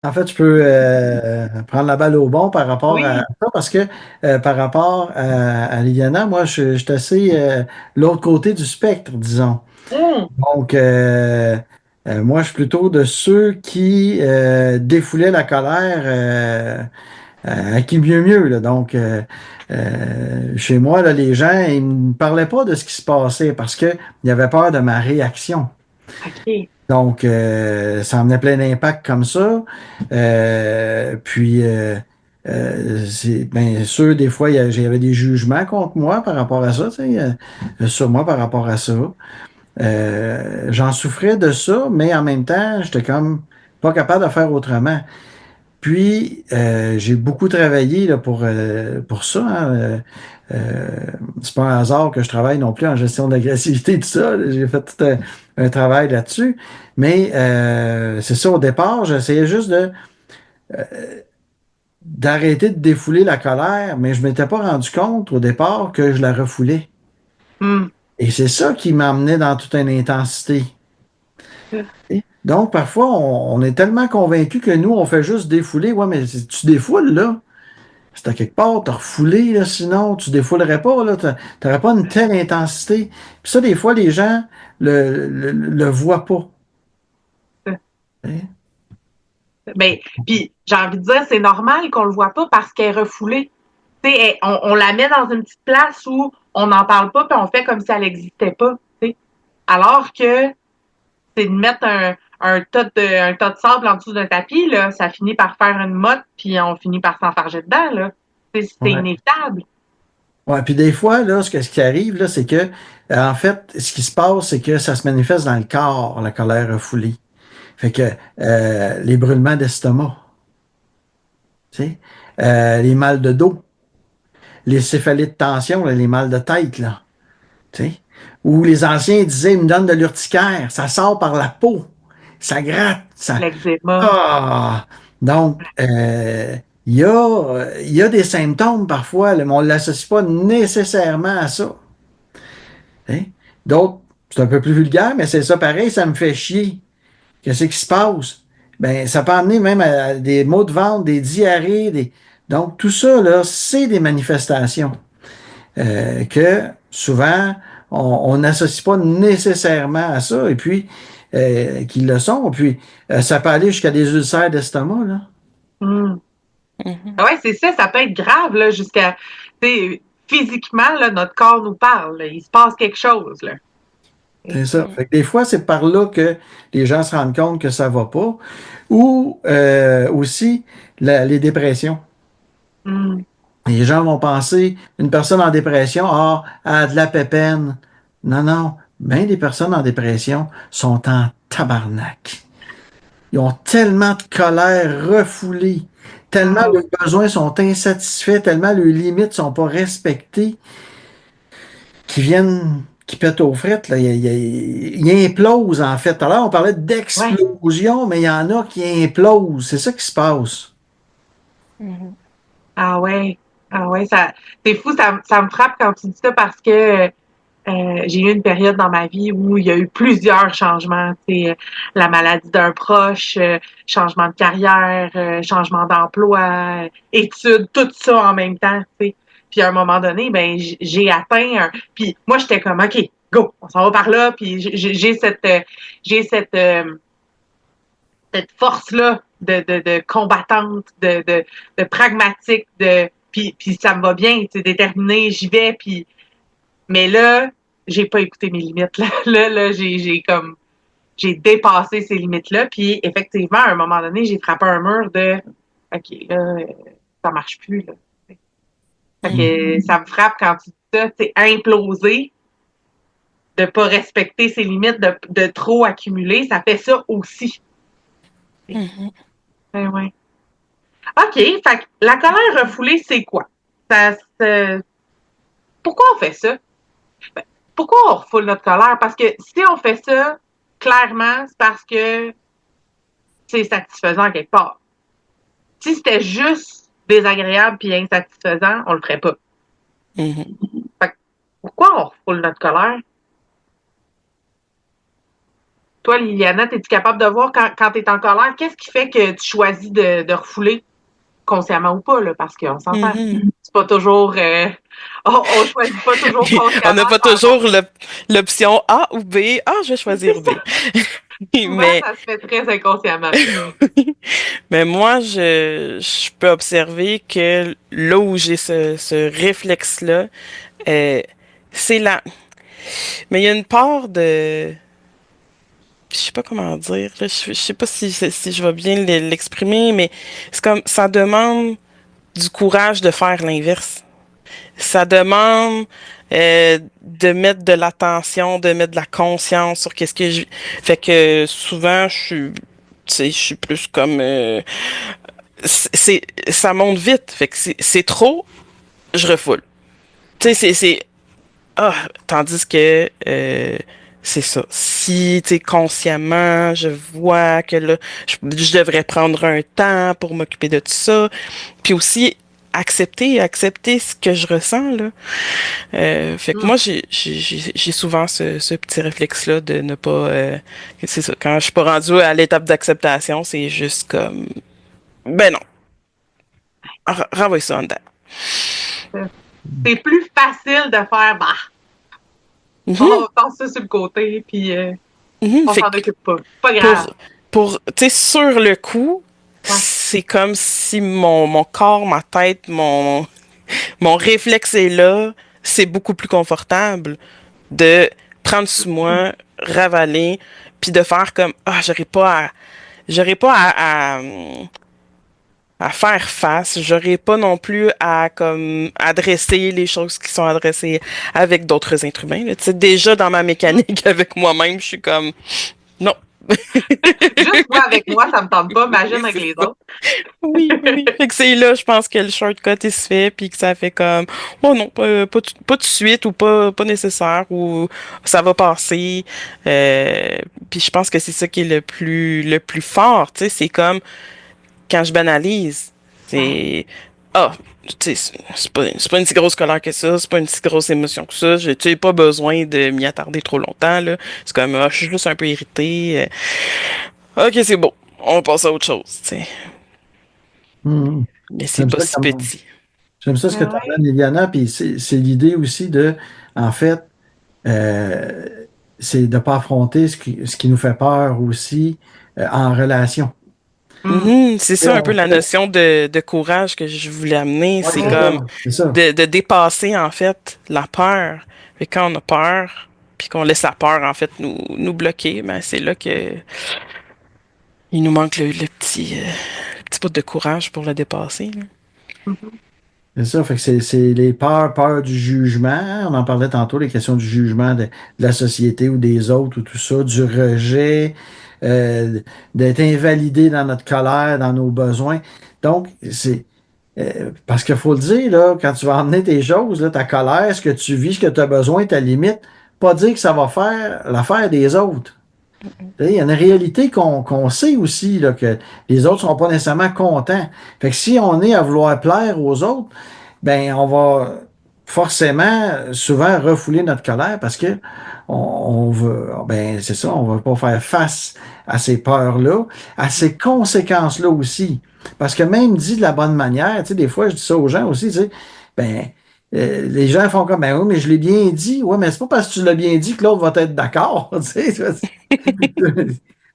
En fait, je peux prendre la balle au bon par rapport à Oui. ça, parce que par rapport à Liliana, moi, je suis assez l'autre côté du spectre, disons. Hum, Donc, moi, je suis plutôt de ceux qui défoulaient la colère à qui mieux mieux, là. Donc, chez moi, là, les gens, ils ne me parlaient pas de ce qui se passait parce qu'ils avaient peur de ma réaction. OK. Donc, ça en venait plein d'impact comme ça. Puis, c'est bien sûr, des fois, j'avais des jugements contre moi par rapport à ça, tu sais, sur moi par rapport à ça. J'en souffrais de ça, mais en même temps, j'étais comme pas capable de faire autrement. Puis, j'ai beaucoup travaillé là, pour ça, hein. Euh, c'est pas un hasard que je travaille non plus en gestion de l'agressivité, tout ça. J'ai fait tout un travail là-dessus. Mais c'est ça, au départ, j'essayais juste d'arrêter de défouler la colère, mais je m'étais pas rendu compte au départ que je la refoulais. Hum. Et c'est ça qui m'emmenait dans toute une intensité. Donc, parfois, on est tellement convaincu que nous, on fait juste défouler. Ouais, mais si tu défoules, là. C'est à quelque part, t'as refoulé, là, sinon tu défoulerais pas, là, t'aurais pas une telle intensité. Puis ça, des fois, les gens le voient pas. Hein. Ben, puis j'ai envie de dire, c'est normal qu'on le voit pas parce qu'elle est refoulée. Tu sais, on la met dans une petite place où on n'en parle pas, puis on fait comme si elle n'existait pas. Tu sais. Alors que c'est de mettre un tas de sable en dessous d'un tapis, là, ça finit par faire une motte, puis on finit par s'enfarger dedans, là. C'est Ouais. inévitable. Ouais, puis des fois, là, ce qui arrive, là, c'est que, en fait, ce qui se passe, c'est que ça se manifeste dans le corps, la colère refoulée. Fait que les brûlements d'estomac, tu sais, les mal de dos, les céphalites de tension, là, les mal de tête, là. Tu sais. Ou les anciens disaient, ils me donnent de l'urticaire, ça sort par la peau, ça gratte, ça. L'eczéma. Ah! Donc, il y a des symptômes parfois, là, mais on ne l'associe pas nécessairement à ça. Hein. D'autres, c'est un peu plus vulgaire, mais c'est ça pareil, ça me fait chier. Qu'est-ce qui se passe? Ben, ça peut amener même à des maux de ventre, des diarrhées, donc tout ça, là, c'est des manifestations que souvent on n'associe pas nécessairement à ça, et puis qu'ils le sont. Puis ça peut aller jusqu'à des ulcères d'estomac, là. Hum. Mhm. Ouais, c'est ça, ça peut être grave, là, jusqu'à, tu sais, physiquement, là, notre corps nous parle, là. Il se passe quelque chose, là. C'est ça. Fait que des fois, c'est par là que les gens se rendent compte que ça va pas. Ou aussi les dépressions. Hum. Les gens vont penser, une personne en dépression, ah, elle a de la pépène. Non, non. Bien des personnes en dépression sont en tabarnak. Ils ont tellement de colère refoulée, tellement Ah, leurs besoins sont insatisfaits, tellement leurs limites sont pas respectées, qui pètent aux frettes, là. Ils implosent, en fait. Alors, on parlait ouais. d'explosion, mais il y en a qui implosent. C'est ça qui se passe. Mhm. Ah ouais. Ah ouais, c'est fou, ça me frappe quand tu dis ça parce que j'ai eu une période dans ma vie où il y a eu plusieurs changements, tu sais, la maladie d'un proche, changement de carrière, changement d'emploi, études, tout ça en même temps, tu sais. Puis à un moment donné, ben j'ai atteint puis moi j'étais comme OK, go, on s'en va par là, puis j'ai cette force-là de combattante, de pragmatique, puis ça me va bien, c'est déterminé, j'y vais, puis mais là, j'ai pas écouté mes limites. Là, là j'ai comme j'ai dépassé ces limites-là. Puis effectivement, à un moment donné, j'ai frappé un mur de OK, là, ça marche plus. Là. Fait Mhm. que ça me frappe quand tu dis ça, c'est imploser, de pas respecter ses limites, de trop accumuler, ça fait ça aussi. Mhm. Ouais, ouais. OK, fait que la colère refoulée, c'est quoi? Ça, pourquoi on fait ça? Ben, pourquoi on refoule notre colère? Parce que si on fait ça, clairement, c'est parce que c'est satisfaisant quelque part. Si c'était juste désagréable puis insatisfaisant, on le ferait pas. Mhm. Fait que pourquoi on refoule notre colère? Toi, Liliana, es-tu capable de voir quand tu es en colère, qu'est-ce qui fait que tu choisis de refouler consciemment ou pas, là, parce qu'on s'entend. Mhm. C'est pas toujours. On choisit pas toujours On n'a consciemment pas quand toujours l'option A ou B. Ah, je vais choisir B. souvent, Mais, ça se fait très inconsciemment. mais moi, je peux observer que là où j'ai ce réflexe-là, euh, c'est là. Mais il y a une part de... Je sais pas comment dire, là, je sais pas si je vais bien l'exprimer, mais c'est comme ça demande du courage de faire l'inverse. Ça demande de mettre de l'attention, de mettre de la conscience sur qu'est-ce que je... Fait que souvent, je suis plus comme... ça monte vite. Fait que c'est trop, je refoule. Tu sais, ah, tandis que c'est ça. Si, tu sais, consciemment, je vois que là, je devrais prendre un temps pour m'occuper de tout ça. Puis aussi, accepter ce que je ressens, là. Fait que Mm. moi, j'ai souvent ce petit réflexe-là de ne pas... c'est ça, quand je suis pas rendue à l'étape d'acceptation, c'est juste comme... Ben non, renvoie ça en dedans. C'est plus facile de faire, bah, Mhm, on passe ça sur le côté, puis mhm. on Fait s'en que occupe pas. Pas grave. pour, tu sais, sur le coup, Ouais. c'est comme si mon corps, ma tête, mon réflexe est là, c'est beaucoup plus confortable de prendre sur moi, ravaler, puis de faire comme, ah, j'aurais pas à faire face, j'aurais pas non plus à comme adresser les choses qui sont adressées avec d'autres êtres humains, là. Tu sais, déjà dans ma mécanique avec moi-même, je suis comme, non. Juste moi avec moi, ça me tente pas. Oui, Imagine avec c'est les ça. autres. Oui, oui, oui. Fait que c'est là, je pense que le shortcut, il se fait, puis que ça fait comme, oh non, pas tout de suite, ou pas nécessaire, ou ça va passer. Euh, puis je pense que c'est ça qui est le plus fort, tu sais, c'est comme, quand je banalise, Ouais. c'est, ah, tu sais, c'est pas une si grosse colère que ça, c'est pas une si grosse émotion que ça, tu sais, pas besoin de m'y attarder trop longtemps, là. C'est comme, ah, je suis juste un peu irritée. Ok, c'est bon, on passe à autre chose, tu sais. Mhm. Mais c'est J'aime pas ça si comme, petit. j'aime ça ce que Ah tu ouais. amènes, Liliana, puis c'est l'idée aussi de, en fait, euh, c'est de ne pas affronter ce qui nous fait peur aussi en relation. Mm. Mhm, c'est Et ça un peu on la fait, notion de courage que je voulais amener. ouais, C'est c'est Ouais. comme ça, c'est ça. de dépasser en fait la peur. Et quand on a peur, puis qu'on laisse la peur en fait nous bloquer, ben c'est là que il nous manque le petit bout de courage pour le dépasser, là. C'est ça, fait que c'est les peurs du jugement, hein. On en parlait tantôt, les questions du jugement de la société ou des autres ou tout ça, du rejet, euh, d'être invalidé dans notre colère, dans nos besoins. Donc, parce qu'il faut le dire, là, quand tu vas emmener tes choses, là, ta colère, ce que tu vis, ce que tu as besoin, ta limite, pas dire que ça va faire l'affaire des autres. Tu sais, il y a une réalité qu'on sait aussi, là, que les autres ne seront pas nécessairement contents. Fait que si on est à vouloir plaire aux autres, ben on va forcément souvent refouler notre colère parce que on veut, ben c'est ça, on veut pas faire face à ces peurs-là, à ces conséquences-là aussi. Parce que même dit de la bonne manière, tu sais, des fois je dis ça aux gens aussi, tu sais, ben les gens font comme, ben oui, mais je l'ai bien dit. Oui, mais c'est pas parce que tu l'as bien dit que l'autre va être d'accord. Tu sais,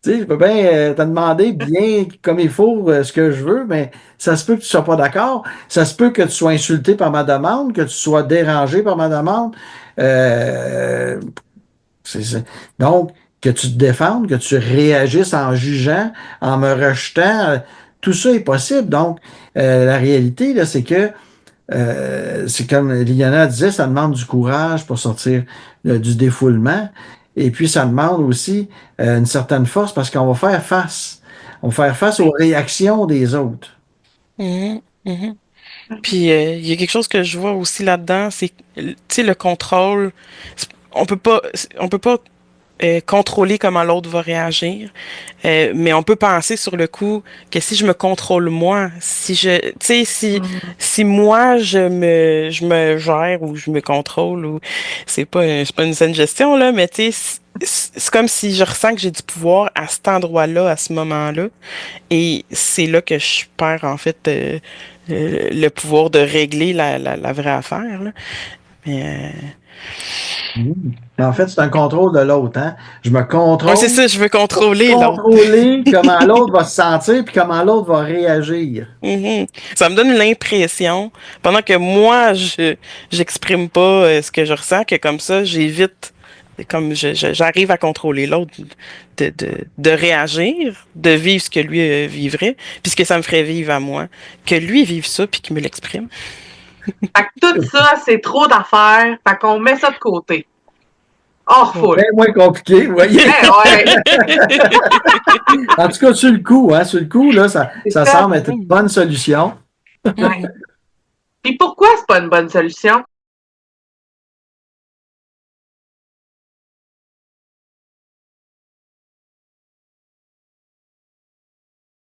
tu sais, je peux bien te demander bien comme il faut ce que je veux, mais ça se peut que tu ne sois pas d'accord. Ça se peut que tu sois insulté par ma demande, que tu sois dérangé par ma demande. Euh, donc, que tu te défendes, que tu réagisses en jugeant, en me rejetant, tout ça est possible. Donc, la réalité, là, c'est que c'est comme Liliana disait, ça demande du courage pour sortir du défoulement. Et puis, ça demande aussi une certaine force parce qu'on va faire face. On va faire face aux réactions des autres. Mhm, mhm. Puis il y a quelque chose que je vois aussi là-dedans, c'est tu sais le contrôle. On peut pas contrôler comment l'autre va réagir. Mais on peut penser sur le coup que si je me contrôle moi, tu sais, Mm. si moi je me gère ou je me contrôle ou c'est pas une saine gestion là, mais tu sais, c'est comme si je ressens que j'ai du pouvoir à cet endroit-là, à ce moment-là. Et c'est là que je perds, en fait, le pouvoir de régler la vraie affaire, là. Mais, Mm. Mais en fait, c'est un contrôle de l'autre, hein? Je me ouais, c'est contrôle ça, je veux pour contrôler l'autre. contrôler comment l'autre va se sentir puis comment l'autre va réagir. Mhm. Ça me donne l'impression, pendant que moi, j'exprime pas ce que je ressens, que comme ça, j'évite, comme j'arrive à contrôler l'autre, de réagir, de vivre ce que lui vivrait, puis ce que ça me ferait vivre à moi. Que lui vive ça, puis qu'il me l'exprime. Fait que tout ça, c'est trop d'affaires. Fait qu'on met ça de côté. Hors foule. Bien moins compliqué, vous voyez. Ouais. En tout cas, sur le coup, là, ça C'est ça. semble être une bonne solution. Ouais. Puis pourquoi c'est pas une bonne solution?